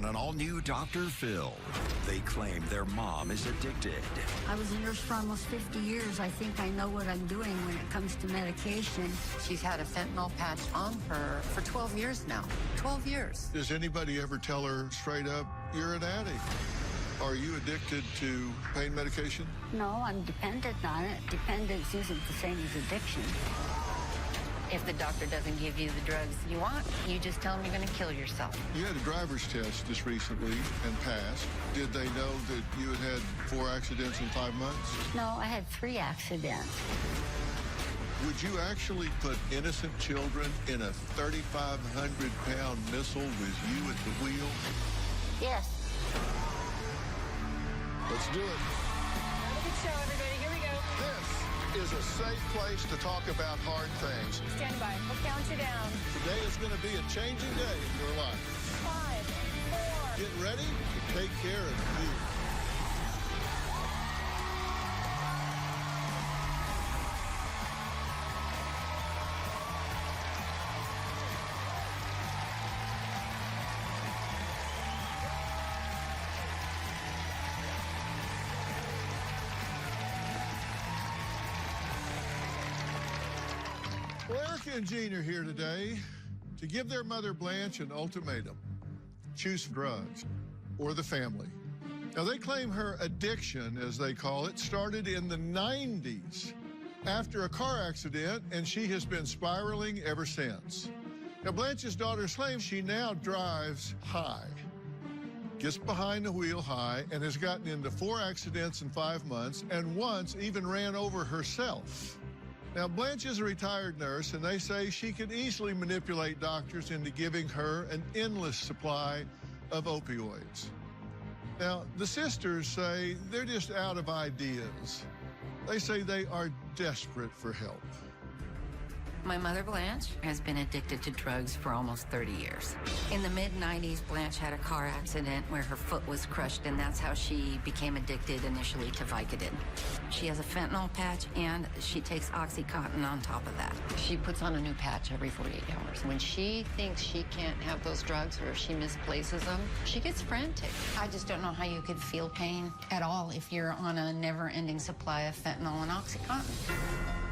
on an all-new Dr. Phil. They claim their mom is addicted. I was a nurse for almost 50 years. I think I know what I'm doing when it comes to medication. She's had a fentanyl patch on her for 12 years now. 12 years. Does anybody ever tell her straight up, you're an addict? Are you addicted to pain medication? No, I'm dependent on it. Dependence isn't the same as addiction. If the doctor doesn't give you the drugs you want, you just tell them you're going to kill yourself. You had a driver's test just recently and passed. Did they know that you had had 4 accidents in 5 months? No, I had 3 accidents. Would you actually put innocent children in a 3,500-pound missile with you at the wheel? Yes. Let's do it. Have a good show, everybody. Here we go. This is a safe place to talk about hard things. Stand by. We'll count you down. Today is going to be a changing day in your life. 5, 4. Get ready to take care of you. Well, Erica and Jean are here today to give their mother Blanche an ultimatum. Choose drugs or the family. Now, they claim her addiction, as they call it, started in the 90s after a car accident, and she has been spiraling ever since. Now, Blanche's daughters claim she now drives high, gets behind the wheel high, and has gotten into 4 accidents in 5 months, and once even ran over herself. Now, Blanche is a retired nurse, and they say she could easily manipulate doctors into giving her an endless supply of opioids. Now, the sisters say they're just out of ideas. They say they are desperate for help. My mother, Blanche, has been addicted to drugs for almost 30 years. In the mid-90s, Blanche had a car accident where her foot was crushed, and that's how she became addicted initially to Vicodin. She has a fentanyl patch, and she takes OxyContin on top of that. She puts on a new patch every 48 hours. When she thinks she can't have those drugs, or if she misplaces them, she gets frantic. I just don't know how you could feel pain at all if you're on a never-ending supply of fentanyl and OxyContin.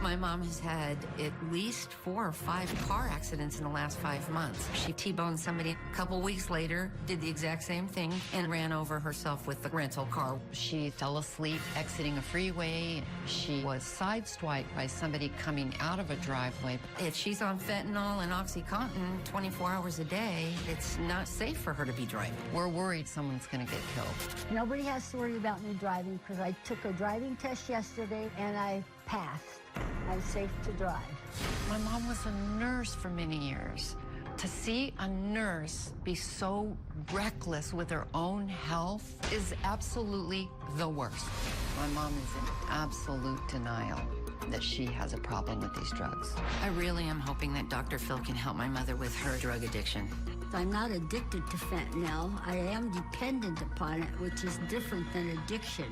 My mom has had at least 4 or 5 car accidents in the last 5 months. She T-boned somebody a couple weeks later, did the exact same thing, and ran over herself with the rental car. She fell asleep exiting a freeway. She was sideswiped by somebody coming out of a driveway. If she's on fentanyl and OxyContin 24 hours a day, it's not safe for her to be driving. We're worried someone's going to get killed. Nobody has to worry about me driving because I took a driving test yesterday and I passed. I'm safe to drive. My mom was a nurse for many years. To see a nurse be so reckless with her own health is absolutely the worst. My mom is in absolute denial that she has a problem with these drugs. I really am hoping that Dr. Phil can help my mother with her drug addiction. I'm not addicted to fentanyl. I am dependent upon it, which is different than addiction.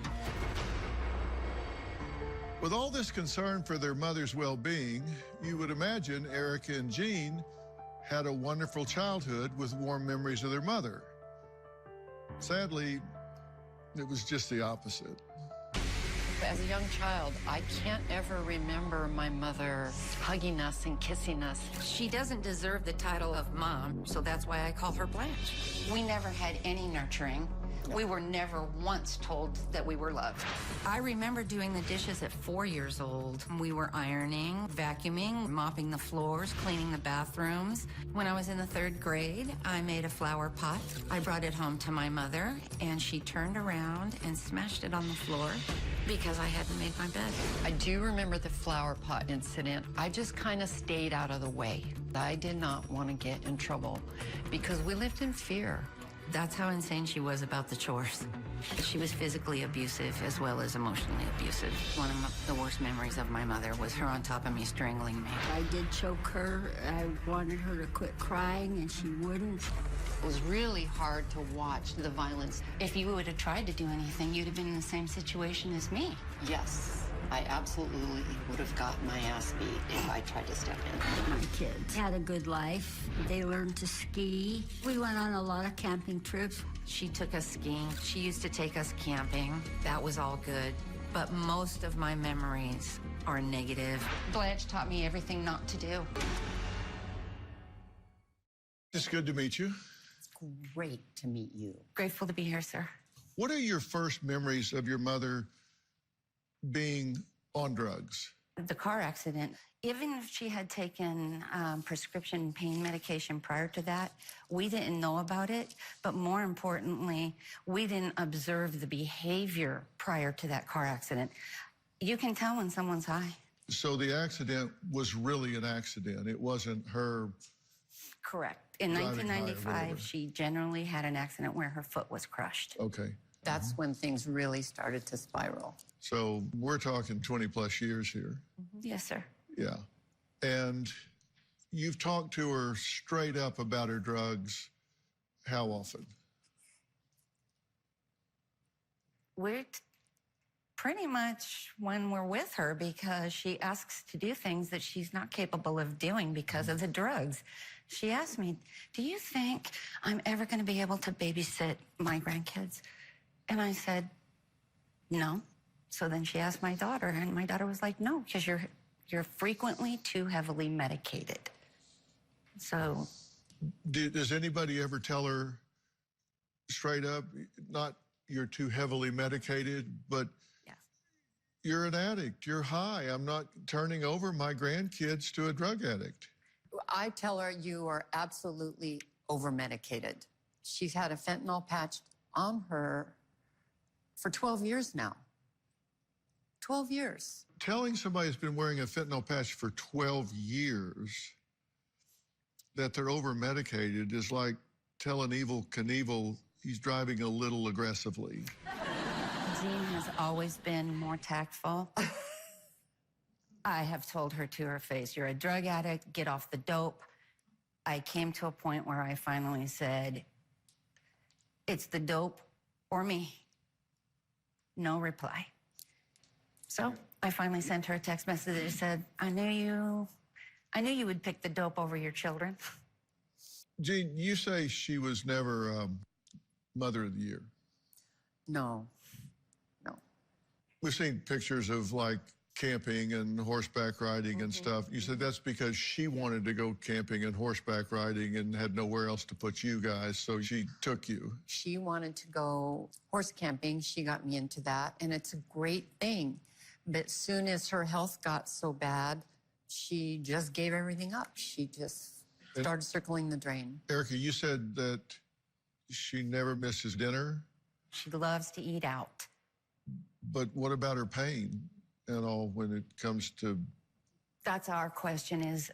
With all this concern for their mother's well-being, you would imagine Erica and Jean had a wonderful childhood with warm memories of their mother. Sadly, it was just the opposite. As a young child, I can't ever remember my mother hugging us and kissing us. She doesn't deserve the title of mom, so that's why I call her Blanche. We never had any nurturing. We were never once told that we were loved. I remember doing the dishes at 4 years old. We were ironing, vacuuming, mopping the floors, cleaning the bathrooms. When I was in the 3rd grade, I made a flower pot. I brought it home to my mother, and she turned around and smashed it on the floor because I hadn't made my bed. I do remember the flower pot incident. I just kind of stayed out of the way. I did not want to get in trouble because we lived in fear. That's how insane she was about the chores. She was physically abusive as well as emotionally abusive. One of the worst memories of my mother was her on top of me strangling me. I did choke her. I wanted her to quit crying, and she wouldn't. It was really hard to watch the violence. If you would have tried to do anything, you'd have been in the same situation as me. Yes. I absolutely would have gotten my ass beat if I tried to step in. My kids had a good life. They learned to ski. We went on a lot of camping trips. She took us skiing. She used to take us camping. That was all good. But most of my memories are negative. Blanche taught me everything not to do. It's good to meet you. It's great to meet you. Grateful to be here, sir. What are your first memories of your mother being on drugs? The car accident, even if she had taken prescription pain medication prior to that, we didn't know about it. But more importantly, we didn't observe the behavior prior to that car accident. You can tell when someone's high. So the accident was really an accident. It wasn't her. Correct. In Driving high or 1995, whatever. she generally had an accident where her foot was crushed. Okay. That's when things really started to spiral. So we're talking 20 plus years here. Yes, sir. Yeah. And you've talked to her straight up about her drugs. How often? We're pretty much when we're with her, because she asks to do things that she's not capable of doing because of the drugs. She asked me, do you think I'm ever going to be able to babysit my grandkids? And I said, no. So then she asked my daughter, and my daughter was like, no, because you're frequently too heavily medicated. So Does anybody ever tell her straight up, not you're too heavily medicated, but yes. you're an addict, you're high. I'm not turning over my grandkids to a drug addict. I tell her you are absolutely over-medicated. She's had a fentanyl patch on her for 12 years now. 12 years. Telling somebody who's been wearing a fentanyl patch for 12 years that they're over-medicated is like telling Evel Knievel he's driving a little aggressively. Jean has always been more tactful. I have told her to her face, you're a drug addict, get off the dope. I came to a point where I finally said, it's the dope or me. No reply. So I finally sent her a text message that said, I knew you would pick the dope over your children. Jean, you say she was never Mother of the Year. No. We've seen pictures of like camping and horseback riding and stuff. You said that's because she wanted to go camping and horseback riding and had nowhere else to put you guys, so she took you. She wanted to go horse camping. She got me into that, and it's a great thing. But soon as her health got so bad, she just gave everything up. She just started circling the drain. Erica, you said that she never misses dinner, She loves to eat out. but what about her pain and all when it comes to... That's our question is,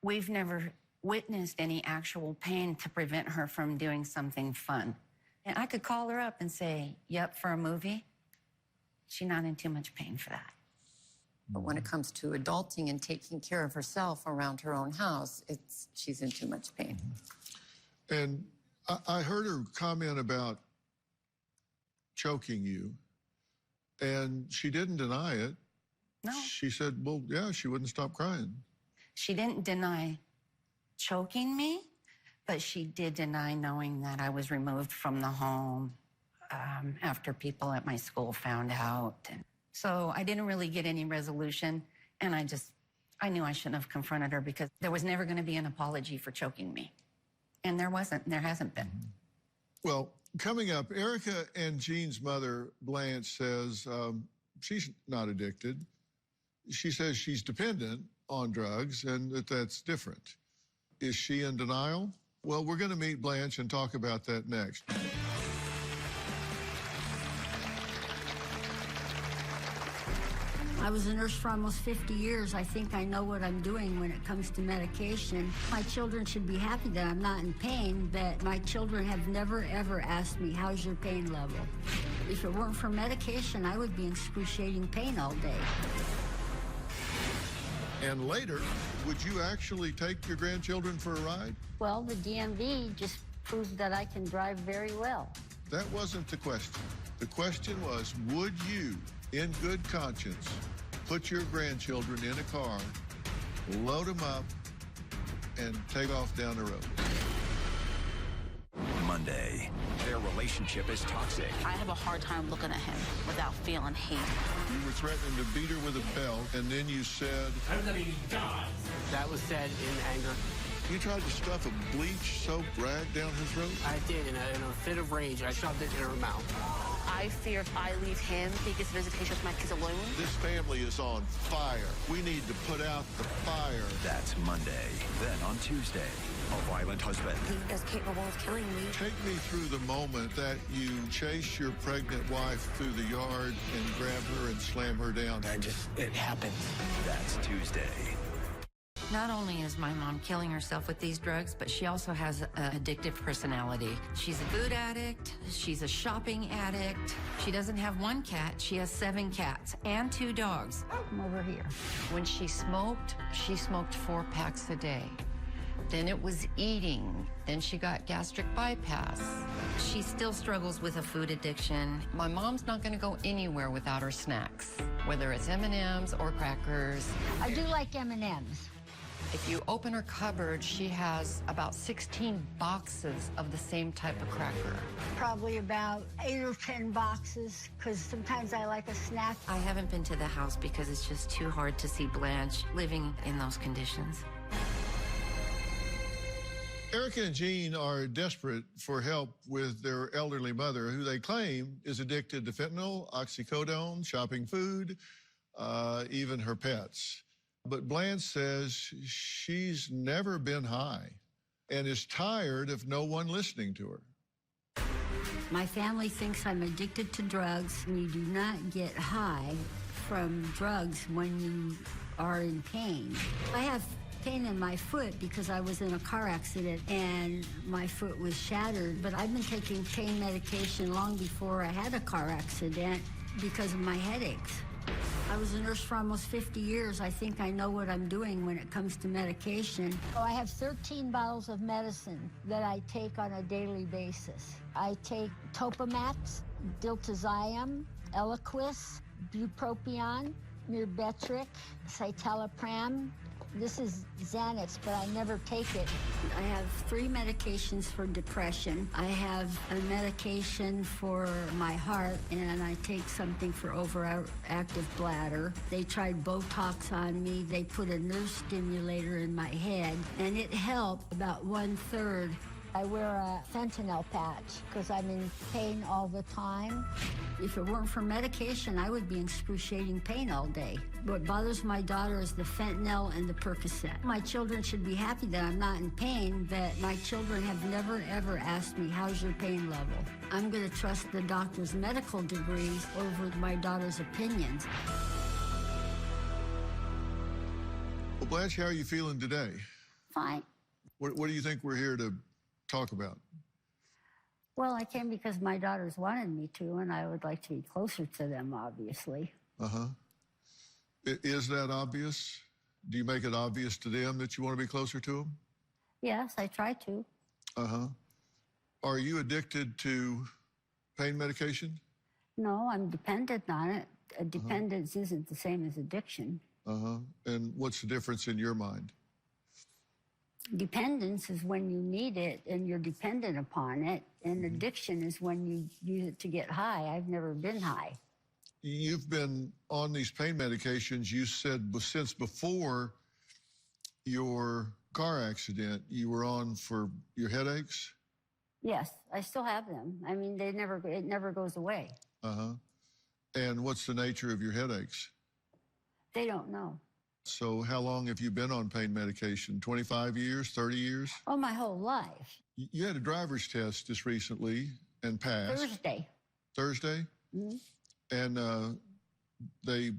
we've never witnessed any actual pain to prevent her from doing something fun. And I could call her up and say, you up for a movie? She's not in too much pain for that. But when it comes to adulting and taking care of herself around her own house, she's in too much pain. And I heard her comment about choking you, and she didn't deny it. No. She said, well, yeah, she wouldn't stop crying. She didn't deny choking me, but she did deny knowing that I was removed from the home after people at my school found out. And so I didn't really get any resolution, and I knew I shouldn't have confronted her because there was never going to be an apology for choking me. And there wasn't, there hasn't been. Well, coming up, Erica and Jean's mother, Blanche, says she's not addicted. She says she's dependent on drugs and that's different. Is she in denial? Well, we're going to meet Blanche and talk about that next. I was a nurse for almost 50 years. I think I know what I'm doing when it comes to medication. My children should be happy that I'm not in pain, but my children have never, ever asked me, how's your pain level? If it weren't for medication, I would be in excruciating pain all day. And later, would you actually take your grandchildren for a ride? Well, the DMV just proved that I can drive very well. That wasn't the question. The question was, would you, in good conscience, put your grandchildren in a car, load them up, and take off down the road. Monday, their relationship is toxic. I have a hard time looking at him without feeling hate. You were threatening to beat her with a belt, and then you said... I'm letting you die. That was said in anger. You tried to stuff a bleach-soaked rag down her throat? I did. In a fit of rage, I shoved it in her mouth. I fear if I leave him, he gets visitation with my kids alone. This family is on fire. We need to put out the fire. That's Monday. Then on Tuesday, a violent husband. He is capable of killing me. Take me through the moment that you chase your pregnant wife through the yard and grab her and slam her down. It happened. That's Tuesday. Not only is my mom killing herself with these drugs, but she also has an addictive personality. She's a food addict. She's a shopping addict. She doesn't have one cat. She has 7 cats and 2 dogs. Come over here. When she smoked 4 packs a day. Then it was eating. Then she got gastric bypass. She still struggles with a food addiction. My mom's not going to go anywhere without her snacks, whether it's M&Ms or crackers. I do like M&Ms. If you open her cupboard, she has about 16 boxes of the same type of cracker. Probably about 8 or 10 boxes, because sometimes I like a snack. I haven't been to the house because it's just too hard to see Blanche living in those conditions. Erica and Jean are desperate for help with their elderly mother, who they claim is addicted to fentanyl, oxycodone, shopping food, even her pets. But Blanche says she's never been high and is tired of no one listening to her. My family thinks I'm addicted to drugs, and you do not get high from drugs when you are in pain. I have pain in my foot because I was in a car accident and my foot was shattered, but I've been taking pain medication long before I had a car accident because of my headaches. I was a nurse for almost 50 years. I think I know what I'm doing when it comes to medication. Oh, I have 13 bottles of medicine that I take on a daily basis. I take Topamax, Diltiazem, Eliquis, Bupropion, Myrbetriq, Citalopram. This is Xanax, but I never take it. I have 3 medications for depression. I have a medication for my heart, and I take something for overactive bladder. They tried Botox on me. They put a nerve stimulator in my head, and it helped about 1/3. I wear a fentanyl patch because I'm in pain all the time. If it weren't for medication, I would be in excruciating pain all day. What bothers my daughter is the fentanyl and the Percocet. My children should be happy that I'm not in pain, but my children have never, ever asked me, how's your pain level? I'm going to trust the doctor's medical degrees over my daughter's opinions. Well, Blanche, how are you feeling today? Fine. What do you think we're here to talk about? Well, I came because my daughters wanted me to, and I would like to be closer to them, obviously. Uh-huh. Is that obvious? Do you make it obvious to them that you want to be closer to them? Yes, I try to. Uh-huh. Are you addicted to pain medication? No, I'm dependent on it. Dependence isn't the same as addiction. Uh-huh. And what's the difference in your mind? Dependence is when you need it and you're dependent upon it, and addiction is when you use it to get high. I've never been high. You've been on these pain medications, you said, since before your car accident. You were on for your headaches? Yes, I still have them. I mean, it never goes away. Uh-huh. And what's the nature of your headaches? They don't know. So how long have you been on pain medication? 25 years, 30 years? Oh, my whole life. You had a driver's test just recently and passed. Thursday. Thursday? Mhm. And they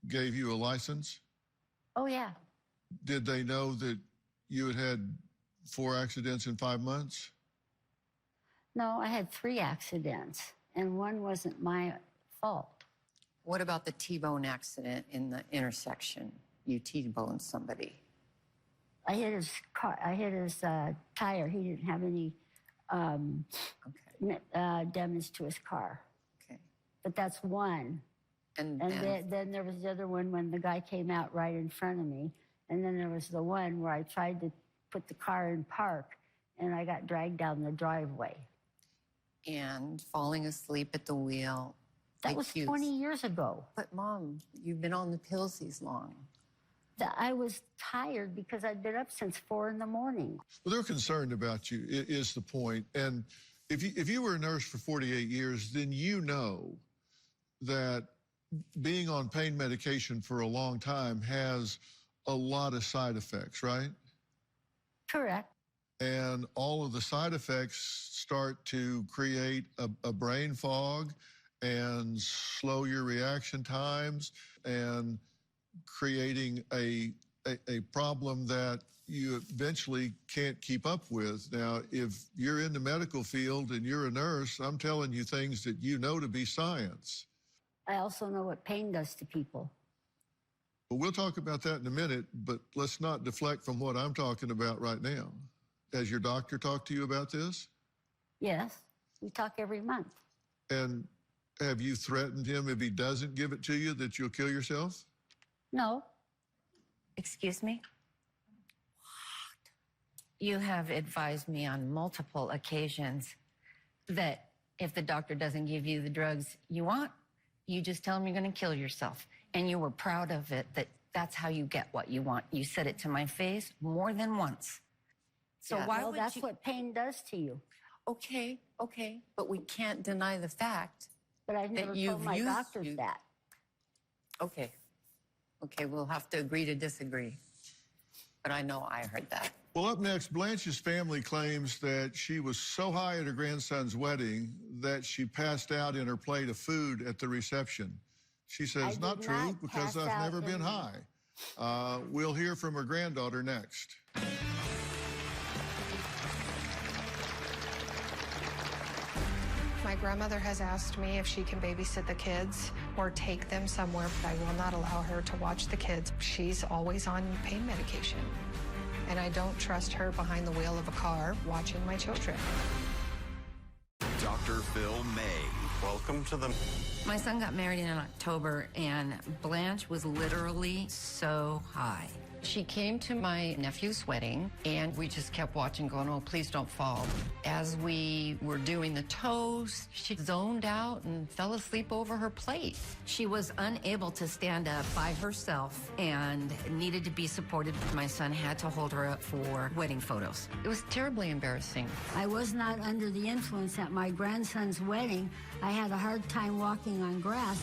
gave you a license? Oh, yeah. Did they know that you had 4 accidents in 5 months? No, I had 3 accidents, and one wasn't my fault. What about the T-bone accident in the intersection? You T-boned somebody. I hit his car. I hit his tire. He didn't have any damage to his car. Okay. But that's one. And And then, then there was the other one when the guy came out right in front of me. And then there was the one where I tried to put the car in park and I got dragged down the driveway. and falling asleep at the wheel. That was accused. 20 years ago. But Mom, you've been on the pills these long. I was tired because I'd been up since 4 in the morning. Well, they're concerned about you, is the point. And if you were a nurse for 48 years, then you know that being on pain medication for a long time has a lot of side effects, right? Correct. And all of the side effects start to create a brain fog and slow your reaction times and creating a problem that you eventually can't keep up with. Now, if you're in the medical field and you're a nurse, I'm telling you things that you know to be science. I also know what pain does to people. But we'll talk about that in a minute, but let's not deflect from what I'm talking about right now. Has your doctor talked to you about this? Yes, we talk every month. And have you threatened him if he doesn't give it to you that you'll kill yourself? No, Excuse me? You have advised me on multiple occasions that if the doctor doesn't give you the drugs you want, you just tell him you're going to kill yourself. And you were proud of it, that that's how you get what you want. You said it to my face more than once. So Yeah. why well, would that's you... what pain does to you. Okay, but we can't deny the fact. But I've never you've told my used doctors you- that. Okay, we'll have to agree to disagree. But I know I heard that. Well, up next, Blanche's family claims that she was so high at her grandson's wedding that she passed out in her plate of food at the reception. She I says, did not true, not because pass I've out never been in- high. We'll hear from her granddaughter next. My grandmother has asked me if she can babysit the kids or take them somewhere, but I will not allow her to watch the kids. She's always on pain medication, and I don't trust her behind the wheel of a car watching my children. Dr. Phil May. Welcome to the... My son got married in October, and Blanche was literally so high. She came to my nephew's wedding, and we just kept watching, going, oh, please don't fall. As we were doing the toast, she zoned out and fell asleep over her plate. She was unable to stand up by herself and needed to be supported. My son had to hold her up for wedding photos. It was terribly embarrassing. I was not under the influence at my grandson's wedding. I had a hard time walking on grass.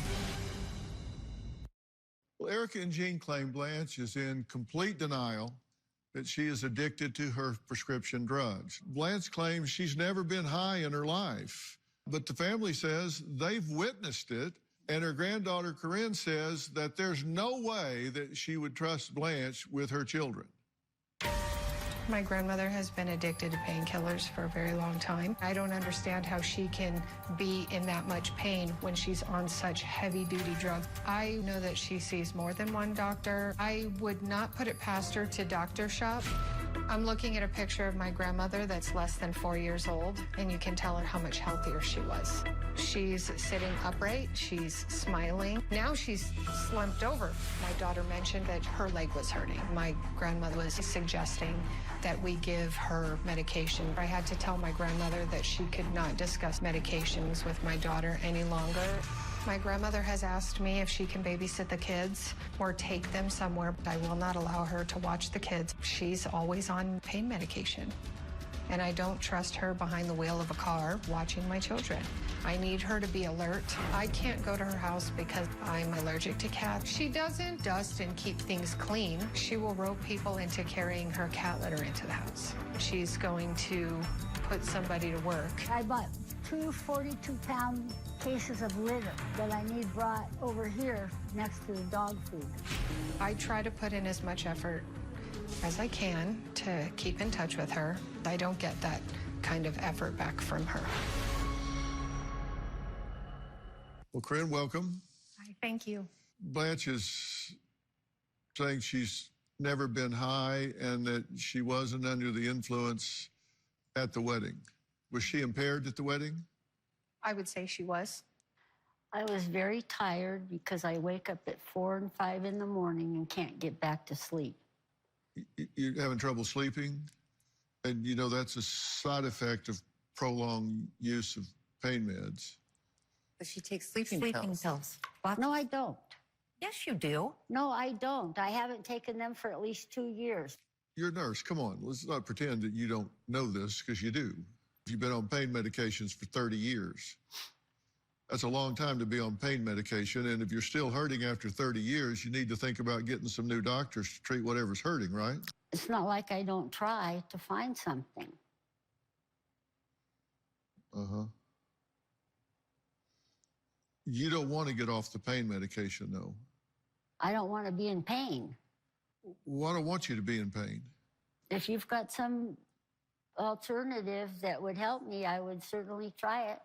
Well, Erica and Jean claim Blanche is in complete denial that she is addicted to her prescription drugs. Blanche claims she's never been high in her life, but the family says they've witnessed it, and her granddaughter Corinne says that there's no way that she would trust Blanche with her children. My grandmother has been addicted to painkillers for a very long time. I don't understand how she can be in that much pain when she's on such heavy-duty drugs. I know that she sees more than one doctor. I would not put it past her to doctor shop. I'm looking at a picture of my grandmother that's less than 4 years old, and you can tell her how much healthier she was. She's sitting upright, she's smiling. Now she's slumped over. My daughter mentioned that her leg was hurting. My grandmother was suggesting that we give her medication. I had to tell my grandmother that she could not discuss medications with my daughter any longer. My grandmother has asked me if she can babysit the kids or take them somewhere, but I will not allow her to watch the kids. She's always on pain medication, and I don't trust her behind the wheel of a car watching my children. I need her to be alert. I can't go to her house because I'm allergic to cats. She doesn't dust and keep things clean. She will rope people into carrying her cat litter into the house. She's going to put somebody to work. I bought 2 42-pound cases of litter that I need brought over here next to the dog food. I try to put in as much effort as I can to keep in touch with her. I don't get that kind of effort back from her. Well, Corinne, welcome. Hi, thank you. Blanche is saying she's never been high and that she wasn't under the influence at the wedding. Was she impaired at the wedding? I would say she was. I was very tired because I wake up at 4 and 5 in the morning and can't get back to sleep. You're having trouble sleeping? And you know that's a side effect of prolonged use of pain meds. But she takes sleeping pills. No, I don't. Yes, you do. No, I don't. I haven't taken them for at least 2 years. You're a nurse. Come on. Let's not pretend that you don't know this, because you do. You've been on pain medications for 30 years. That's a long time to be on pain medication. And if you're still hurting after 30 years, you need to think about getting some new doctors to treat whatever's hurting, right? It's not like I don't try to find something. Uh-huh. You don't want to get off the pain medication, though. I don't want to be in pain. Well, I don't want you to be in pain. If you've got some alternative that would help me, I would certainly try it.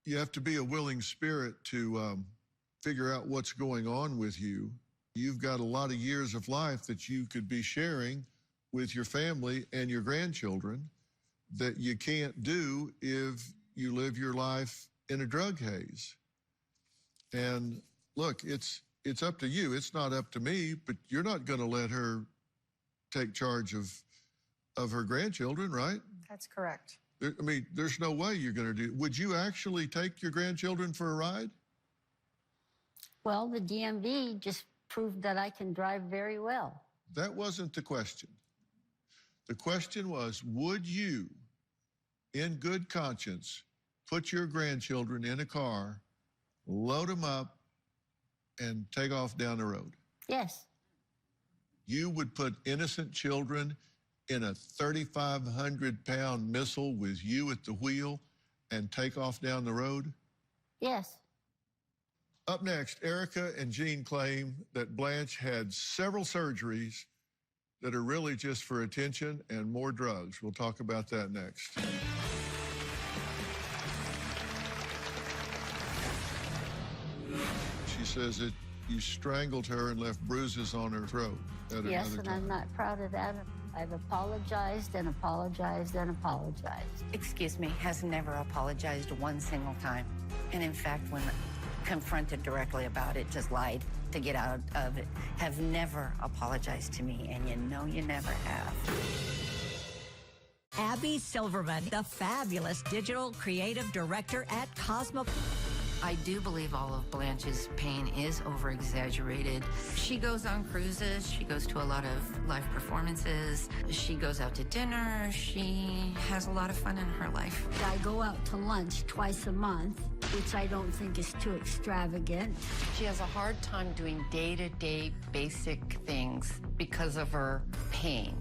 You have to be a willing spirit to figure out what's going on with you. You've got a lot of years of life that you could be sharing with your family and your grandchildren that you can't do if you live your life in a drug haze. And look, it's up to you. It's not up to me, but you're not going to let her take charge of her grandchildren, right? That's correct. I mean, there's no way you're going to do. Would you actually take your grandchildren for a ride? Well, the DMV just proved that I can drive very well. That wasn't the question. The question was, would you, in good conscience, put your grandchildren in a car, load them up, and take off down the road? Yes. You would put innocent children in a 3,500-pound missile with you at the wheel and take off down the road? Yes. Up next, Erica and Jean claim that Blanche had several surgeries that are really just for attention and more drugs. We'll talk about that next. She says that you strangled her and left bruises on her throat at Yes, another and time. I'm not proud of that. I've apologized and apologized and apologized. Excuse me, has never apologized one single time. And in fact, when confronted directly about it, just lied to get out of it. Have never apologized to me, and you know you never have. Abby Silverman, the fabulous digital creative director at Cosmo. I do believe all of Blanche's pain is over-exaggerated. She goes on cruises. She goes to a lot of live performances. She goes out to dinner. She has a lot of fun in her life. I go out to lunch twice a month, which I don't think is too extravagant. She has a hard time doing day-to-day basic things because of her pain.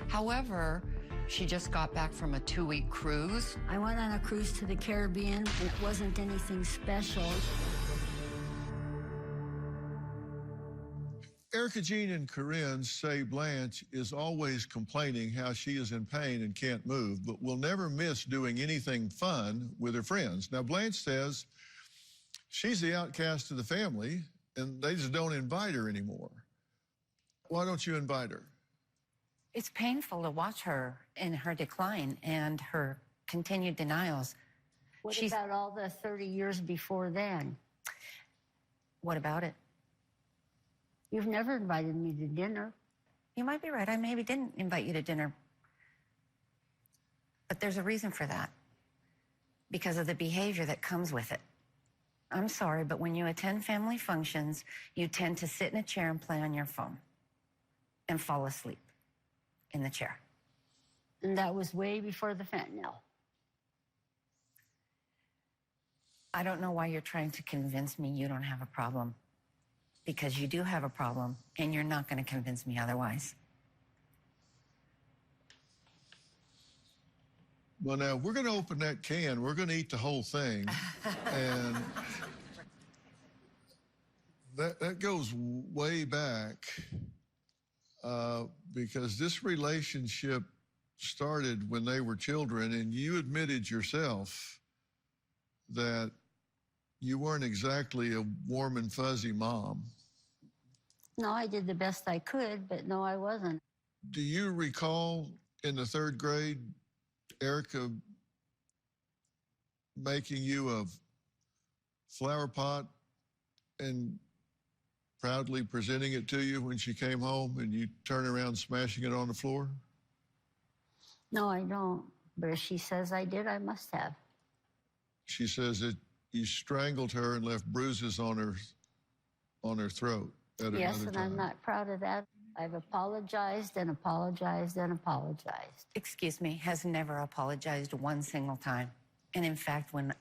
However, she just got back from a 2-week cruise. I went on a cruise to the Caribbean, and it wasn't anything special. Erica, Jean, and Corinne say Blanche is always complaining how she is in pain and can't move, but will never miss doing anything fun with her friends. Now, Blanche says she's the outcast of the family, and they just don't invite her anymore. Why don't you invite her? It's painful to watch her in her decline and her continued denials. What about all the 30 years before then? What about it? You've never invited me to dinner. You might be right. I maybe didn't invite you to dinner. But there's a reason for that. Because of the behavior that comes with it. I'm sorry, but when you attend family functions, you tend to sit in a chair and play on your phone and fall asleep in the chair. And that was way before the fentanyl. I don't know why you're trying to convince me you don't have a problem. Because you do have a problem, and you're not going to convince me otherwise. Well, now, we're going to open that can. We're going to eat the whole thing. And that goes way back. Because this relationship started when they were children, and you admitted yourself that you weren't exactly a warm and fuzzy mom. No, I did the best I could, but no, I wasn't. Do you recall in the 3rd grade, Erica making you a flower pot and proudly presenting it to you when she came home and you turn around smashing it on the floor? No, I don't. But if she says I did, I must have. She says that you strangled her and left bruises on her throat at Yes, another and time. I'm not proud of that. I've apologized and apologized and apologized. Excuse me, has never apologized one single time. And in fact, when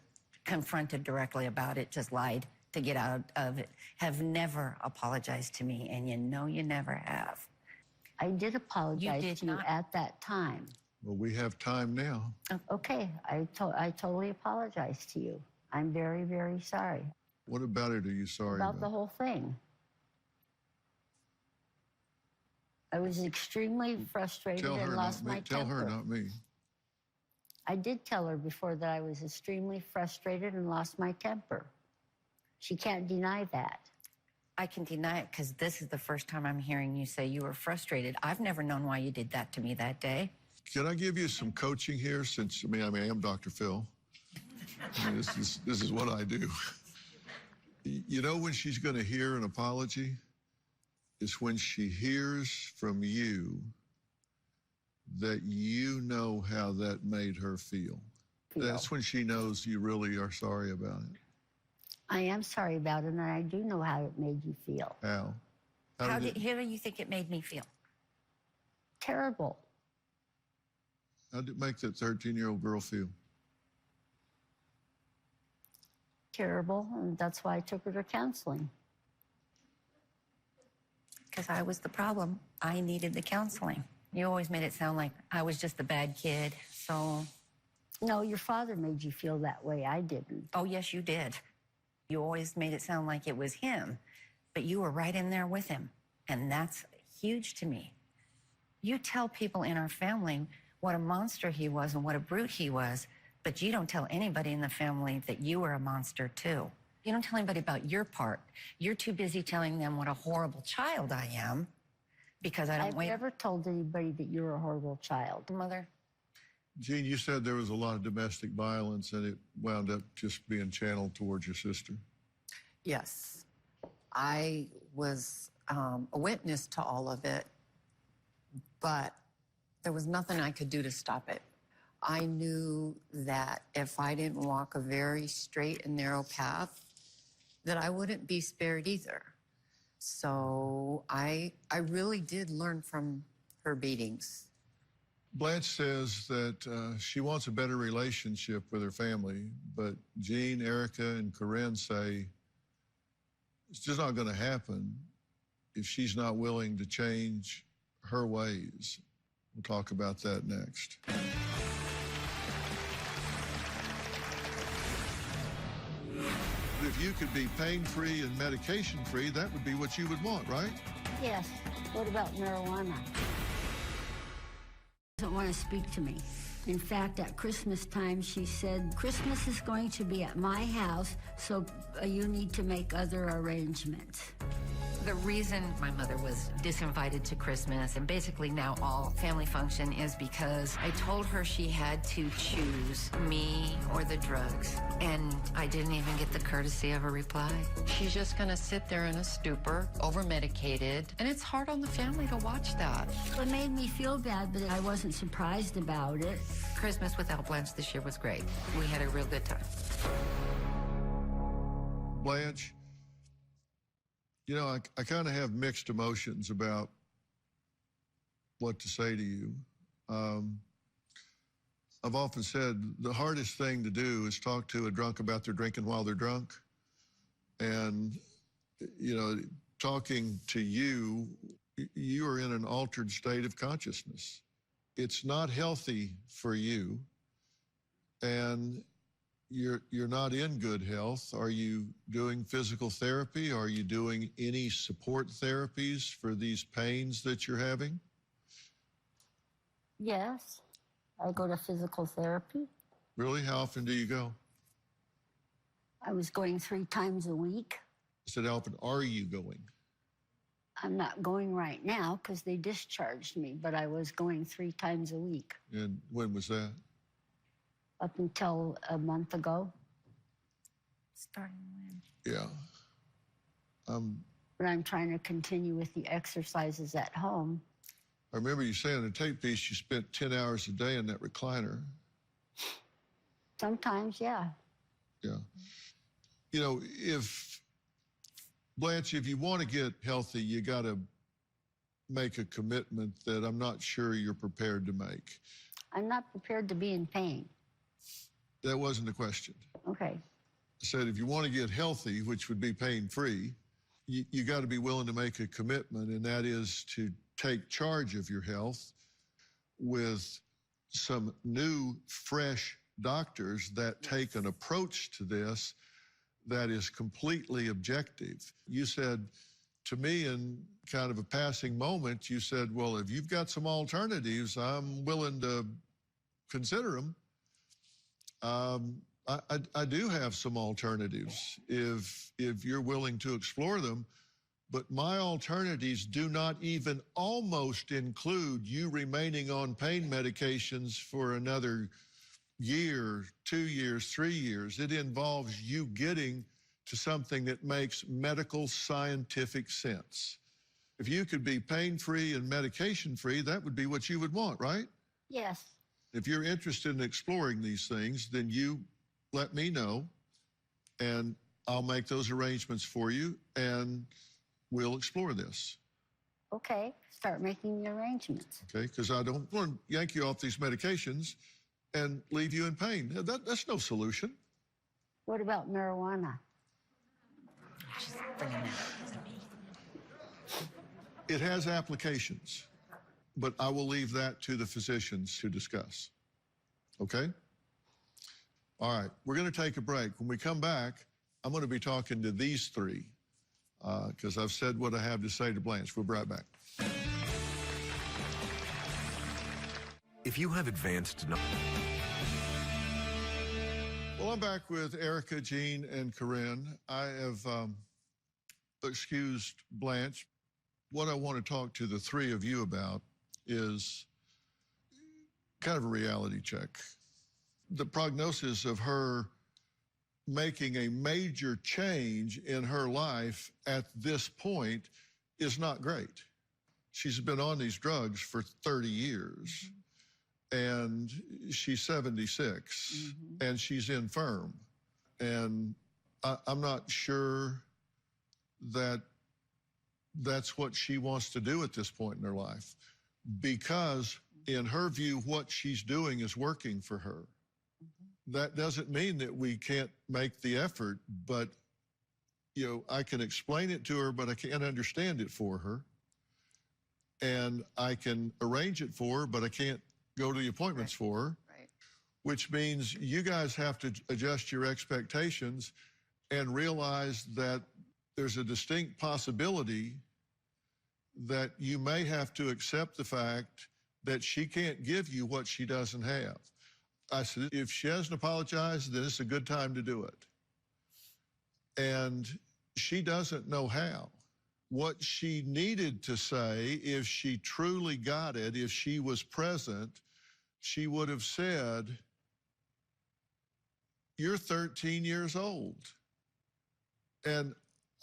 confronted directly about it, just lied to get out of it. Have never apologized to me, and you know you never have. I did apologize did to you not. at that time. Well, we have time now. Okay, I totally apologize to you. I'm very, very sorry What about it are you sorry about the whole thing. I was extremely frustrated Tell her, and lost not me. my Tell temper. her, not me. I did tell her before that I was extremely frustrated and lost my temper. She can't deny that. I can deny it because this is the first time I'm hearing you say you were frustrated. I've never known why you did that to me that day. Can I give you some coaching here? Since I am Dr. Phil. I mean, this is what I do. You know when she's going to hear an apology? It's when she hears from you that you know how that made her feel. That's when she knows you really are sorry about it. I am sorry about it, and I do know how it made you feel. How? How do you think it made me feel? Terrible. How did it make that 13-year-old girl feel? Terrible, and that's why I took her to counseling. Because I was the problem. I needed the counseling. You always made it sound like I was just the bad kid, so... No, your father made you feel that way. I didn't. Oh, yes, you did. You always made it sound like it was him, but you were right in there with him, and that's huge to me. You tell people in our family what a monster he was and what a brute he was, but you don't tell anybody in the family that you were a monster, too. You don't tell anybody about your part. You're too busy telling them what a horrible child I am because I don't I've wait. never told anybody that you're a horrible child. Mother, Jean, you said there was a lot of domestic violence and it wound up just being channeled towards your sister. Yes. I was a witness to all of it, but there was nothing I could do to stop it. I knew that if I didn't walk a very straight and narrow path, that I wouldn't be spared either. So I really did learn from her beatings. Blanche says that she wants a better relationship with her family, but Jean, Erica, and Corinne say it's just not going to happen if she's not willing to change her ways. We'll talk about that next. If you could be pain-free and medication-free, that would be what you would want, right? Yes. What about marijuana? Doesn't want to speak to me. In fact, at Christmas time, she said, Christmas is going to be at my house, so you need to make other arrangements. the reason my mother was disinvited to Christmas and basically now all family function is because I told her she had to choose me or the drugs. And I didn't even get the courtesy of a reply. She's just going to sit there in a stupor, over-medicated, and it's hard on the family to watch that. It made me feel bad, but I wasn't surprised about it. Christmas without Blanche this year was great. We had a real good time. Blanche, you know, I kind of have mixed emotions about what to say to you. I've often said the hardest thing to do is talk to a drunk about their drinking while they're drunk. And, you know, talking to you, you are in an altered state of consciousness. It's not healthy for you, and you're not in good health. Are you doing physical therapy? Are you doing any support therapies for these pains that you're having? Yes, I go to physical therapy. Really? How often do you go? I was going 3 times a week. I said, how often are you going? I'm not going right now because they discharged me, but I was going 3 times a week And when was that? up until a month ago. Starting when? Yeah. But I'm trying to continue with the exercises at home. I remember you saying in a tape piece you spent 10 hours a day in that recliner. Sometimes, yeah. Yeah. You know, Blanche, if you want to get healthy, you got to make a commitment that I'm not sure you're prepared to make. I'm not prepared to be in pain. That wasn't the question. Okay. I said if you want to get healthy, which would be pain-free, you got to be willing to make a commitment, and that is to take charge of your health with some new, fresh doctors that take an approach to this that is completely objective. You said to me in kind of a passing moment, you said, well, if you've got some alternatives, I'm willing to consider them. I do have some alternatives if you're willing to explore them, but my alternatives do not even almost include you remaining on pain medications for another year, 2 years, 3 years. It involves you getting to something that makes medical scientific sense. If you could be pain-free and medication-free, that would be what you would want, right? Yes. If you're interested in exploring these things, then you let me know, and I'll make those arrangements for you, and we'll explore this. Okay. Start making the arrangements. Okay? Because I don't want to yank you off these medications and leave you in pain. That's no solution. What about marijuana? She's bringing that to me. It has applications, but I will leave that to the physicians to discuss. Okay? All right, we're going to take a break. When we come back, I'm going to be talking to these three because I've said what I have to say to Blanche. We'll be right back. If you have advanced knowledge. Well, I'm back with Erica, Jean, and Corinne. I have excused Blanche. What I want to talk to the three of you about is kind of a reality check. The prognosis of her making a major change in her life at this point is not great. She's been on these drugs for 30 years. And she's 76, and she's infirm. And I'm not sure that that's what she wants to do at this point in her life, because in her view, what she's doing is working for her. That doesn't mean that we can't make the effort, but, you know, I can explain it to her, but I can't understand it for her. And I can arrange it for her, but I can't go to the appointments for her, which means you guys have to adjust your expectations and realize that there's a distinct possibility that you may have to accept the fact that she can't give you what she doesn't have. I said, if she hasn't apologized, then it's a good time to do it. And she doesn't know how. What she needed to say, if she truly got it, if she was present, she would have said, you're 13 years old. And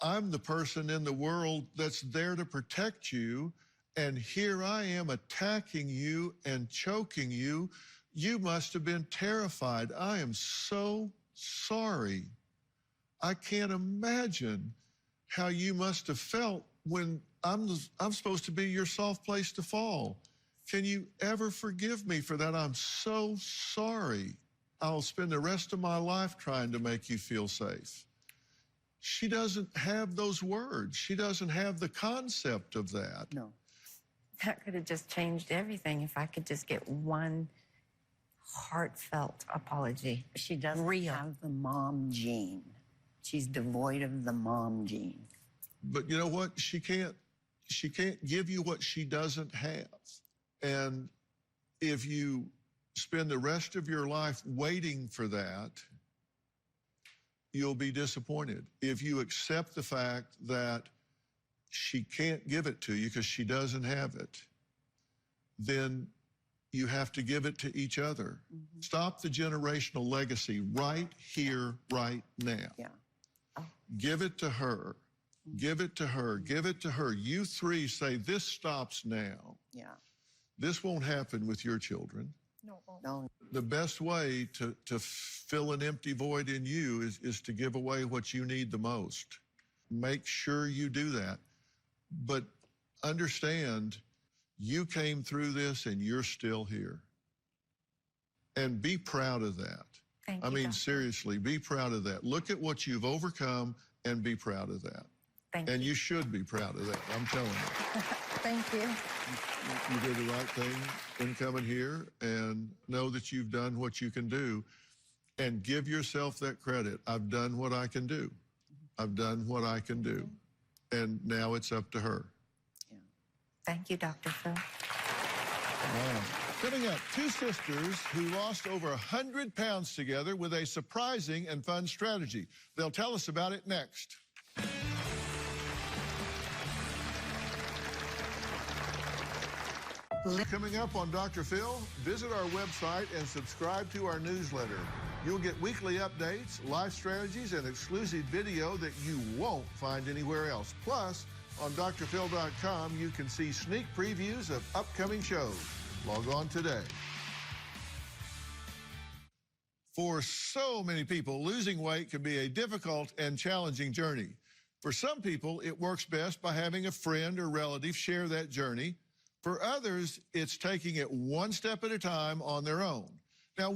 I'm the person in the world that's there to protect you. And here I am attacking you and choking you. You must have been terrified. I am so sorry. I can't imagine how you must have felt when I'm supposed to be your soft place to fall. Can you ever forgive me for that? I'm so sorry. I'll spend the rest of my life trying to make you feel safe. She doesn't have those words. She doesn't have the concept of that. No. That could have just changed everything if I could just get one heartfelt apology. She doesn't Real. have the mom gene. She's devoid of the mom gene. But you know what? She can't give you what she doesn't have. And if you spend the rest of your life waiting for that, you'll be disappointed. If you accept the fact that she can't give it to you because she doesn't have it, then you have to give it to each other. Stop the generational legacy right here, right now. Yeah. Give it to her. Give it to her. Give it to her. You three say, this stops now. Yeah. This won't happen with your children. No. The best way to fill an empty void in you is to give away what you need the most. Make sure you do that. But understand, you came through this and you're still here. And be proud of that. Thank I you, mean, Doctor. seriously, be proud of that. Look at what you've overcome and be proud of that. Thank And you. you should be proud of that, I'm telling you. Thank you. You did the right thing in coming here, and know that you've done what you can do, and give yourself that credit. I've done what I can do. I've done what I can do. And now it's up to her. Thank you, Dr. Phil. Wow. Coming up, two sisters who lost over 100 pounds together with a surprising and fun strategy. They'll tell us about it next. Coming up on Dr. Phil, visit our website and subscribe to our newsletter. You'll get weekly updates, live strategies, and exclusive video that you won't find anywhere else. Plus, on drphil.com, you can see sneak previews of upcoming shows. Log on today. For so many people, losing weight can be a difficult and challenging journey. For some people, it works best by having a friend or relative share that journey. For others, it's taking it one step at a time on their own. Now,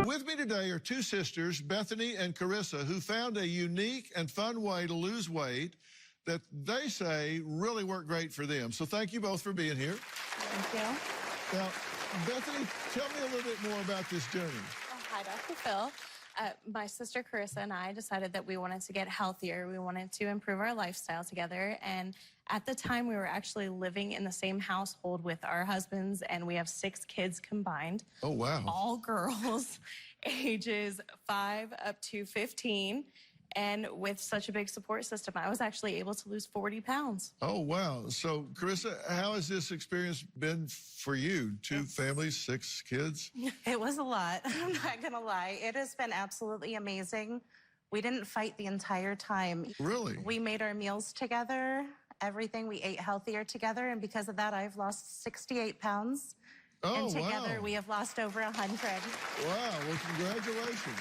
with me today are two sisters, Bethany and Carissa, who found a unique and fun way to lose weight that they say really worked great for them. So thank you both for being here. Thank you. Now, Bethany, tell me a little bit more about this journey. Oh, hi, Dr. Phil. My sister Carissa and I decided that we wanted to get healthier. We wanted to improve our lifestyle together. And at the time, we were actually living in the same household with our husbands, and we have 6 kids combined. Oh, wow. All girls, ages 5 up to 15. And with such a big support system, I was actually able to lose 40 pounds. Oh, wow. So, Carissa, how has this experience been for you? 2 families, 6 kids? It was a lot. I'm not going to lie. It has been absolutely amazing. We didn't fight the entire time. Really? We made our meals together, everything. We ate healthier together. And because of that, I've lost 68 pounds. Oh, and together, wow. we have lost over 100. Wow. Well, congratulations.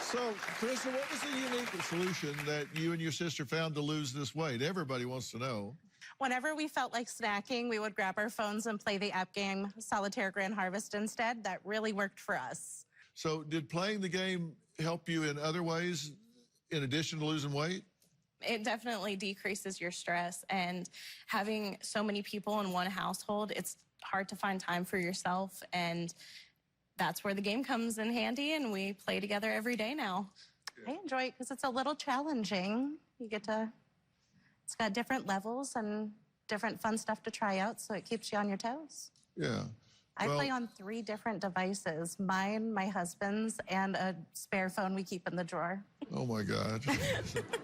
So, Carissa, what was the unique solution that you and your sister found to lose this weight? Everybody wants to know. Whenever we felt like snacking, we would grab our phones and play the app game Solitaire Grand Harvest instead. That really worked for us. So did playing the game help you in other ways in addition to losing weight? It definitely decreases your stress, and having so many people in one household, it's hard to find time for yourself, and that's where the game comes in handy, and we play together every day now. I enjoy it because it's a little challenging. You get to, it's got different levels and different fun stuff to try out, so it keeps you on your toes. Yeah. I play on 3 different devices, mine, my husband's, and a spare phone we keep in the drawer. Oh, my God.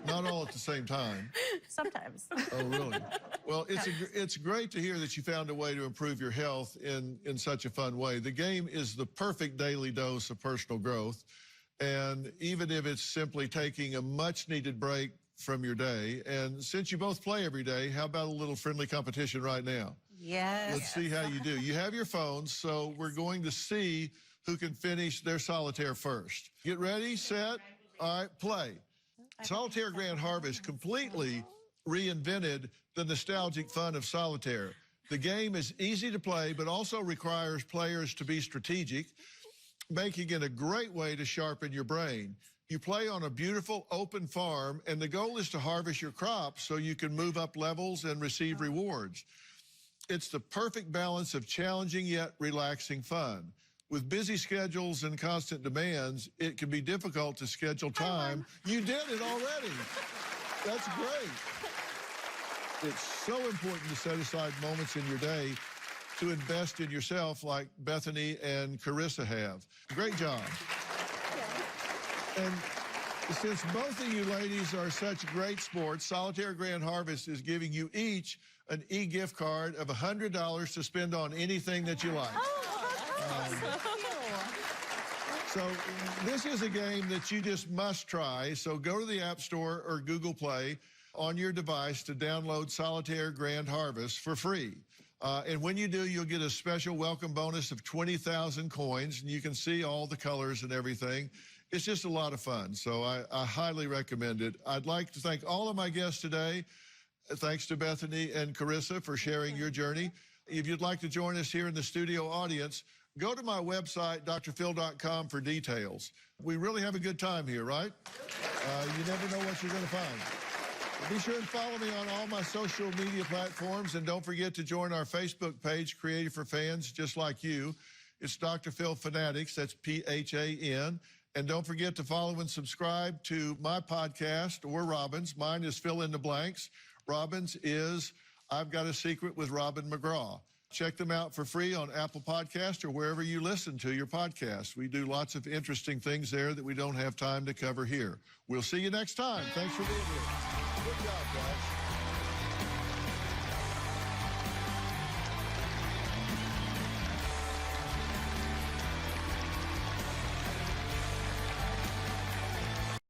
Not all at the same time. Sometimes. Oh, really? Well, it's great to hear that you found a way to improve your health in such a fun way. The game is the perfect daily dose of personal growth. And even if it's simply taking a much-needed break from your day, and since you both play every day, how about a little friendly competition right now? Yes. Let's see how you do. You have your phones, so we're going to see who can finish their solitaire first. Get ready, set, all right, play. Solitaire Grand Harvest completely reinvented the nostalgic fun of solitaire. The game is easy to play, but also requires players to be strategic, making it a great way to sharpen your brain. You play on a beautiful open farm, and the goal is to harvest your crops so you can move up levels and receive rewards. It's the perfect balance of challenging yet relaxing fun. With busy schedules and constant demands, it can be difficult to schedule time. You did it already. That's great. It's so important to set aside moments in your day to invest in yourself like Bethany and Carissa have. Great job. And since both of you ladies are such great sports, Solitaire Grand Harvest is giving you each an e-gift card of $100 to spend on anything that you like. So this is a game that you just must try. So go to the App Store or Google Play on your device to download Solitaire Grand Harvest for free. And when you do, you'll get a special welcome bonus of 20,000 coins, and you can see all the colors and everything. It's just a lot of fun, so I highly recommend it. I'd like to thank all of my guests today. Thanks to Bethany and Carissa for sharing your journey. If you'd like to join us here in the studio audience, go to my website, drphil.com, for details. We really have a good time here, right? You never know what you're going to find. Be sure and follow me on all my social media platforms, and don't forget to join our Facebook page, Creative for Fans just like you. It's Dr. Phil Fanatics, that's P-H-A-N. And don't forget to follow and subscribe to my podcast, or Robin's. Mine is Fill in the Blanks. Robin's is I've Got a Secret with Robin McGraw. Check them out for free on Apple Podcasts or wherever you listen to your podcasts. We do lots of interesting things there that we don't have time to cover here. We'll see you next time. Thanks for being here. Good job, guys.